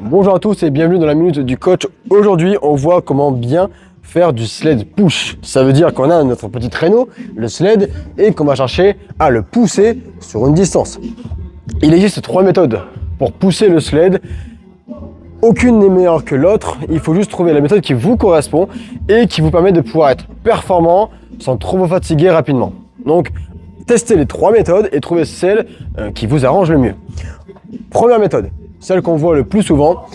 Bonjour à tous et bienvenue dans la minute du coach. Aujourd'hui, on voit comment bien faire du sled push. Ça veut dire qu'on a notre petit traîneau, le sled, et qu'on va chercher à le pousser sur une distance. Il existe 3 méthodes pour pousser le sled. Aucune n'est meilleure que l'autre. Il faut juste trouver la méthode qui vous correspond et qui vous permet de pouvoir être performant sans trop vous fatiguer rapidement. Donc, testez les 3 méthodes et trouvez celle qui vous arrange le mieux. Première méthode, celle qu'on voit le plus souvent,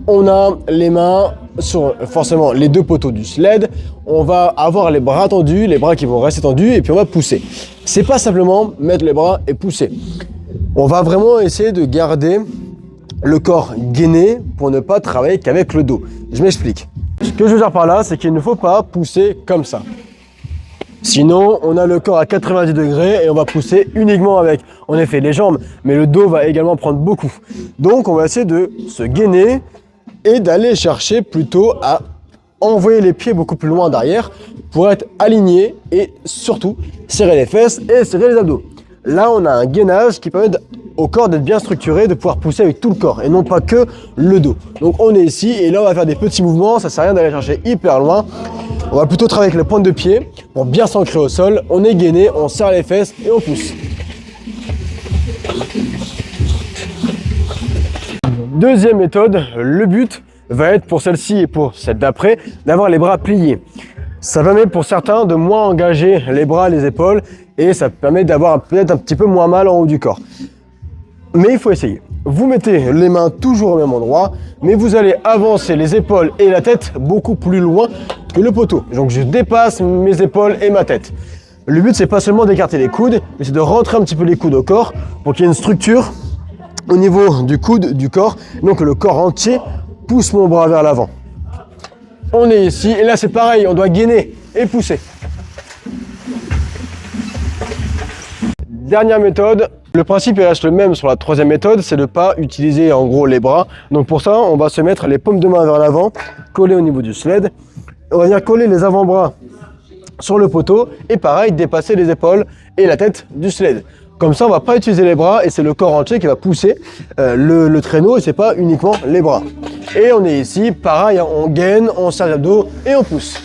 on a les mains sur forcément les 2 poteaux du sled, on va avoir les bras tendus, les bras qui vont rester tendus et puis on va pousser. C'est pas simplement mettre les bras et pousser. On va vraiment essayer de garder le corps gainé pour ne pas travailler qu'avec le dos. Je m'explique. Ce que je veux dire par là, c'est qu'il ne faut pas pousser comme ça. Sinon, on a le corps à 90 degrés et on va pousser uniquement avec, en effet, les jambes, mais le dos va également prendre beaucoup. Donc, on va essayer de se gainer et d'aller chercher plutôt à envoyer les pieds beaucoup plus loin derrière pour être aligné et surtout serrer les fesses et serrer les abdos. Là, on a un gainage qui permet au corps d'être bien structuré, de pouvoir pousser avec tout le corps et non pas que le dos. Donc, on est ici et là, on va faire des petits mouvements. Ça ne sert à rien d'aller chercher hyper loin. On va plutôt travailler avec les pointes de pied pour bien s'ancrer au sol. On est gainé, on serre les fesses et on pousse. Deuxième méthode, le but va être pour celle-ci et pour celle d'après d'avoir les bras pliés. Ça permet pour certains de moins engager les bras, les épaules et ça permet d'avoir peut-être un petit peu moins mal en haut du corps. Mais il faut essayer. Vous mettez les mains toujours au même endroit, mais vous allez avancer les épaules et la tête beaucoup plus loin que le poteau. Donc je dépasse mes épaules et ma tête. Le but, c'est pas seulement d'écarter les coudes, mais c'est de rentrer un petit peu les coudes au corps pour qu'il y ait une structure au niveau du coude, du corps. Donc le corps entier pousse mon bras vers l'avant. On est ici, et là c'est pareil, on doit gainer et pousser. Dernière méthode. Le principe il reste le même sur la 3e méthode, c'est de ne pas utiliser en gros les bras. Donc pour ça, on va se mettre les paumes de main vers l'avant, coller au niveau du sled. On va venir coller les avant-bras sur le poteau et pareil, dépasser les épaules et la tête du sled. Comme ça, on ne va pas utiliser les bras et c'est le corps entier qui va pousser le traîneau et c'est pas uniquement les bras. Et on est ici, pareil, on gaine, on serre l'abdos et on pousse.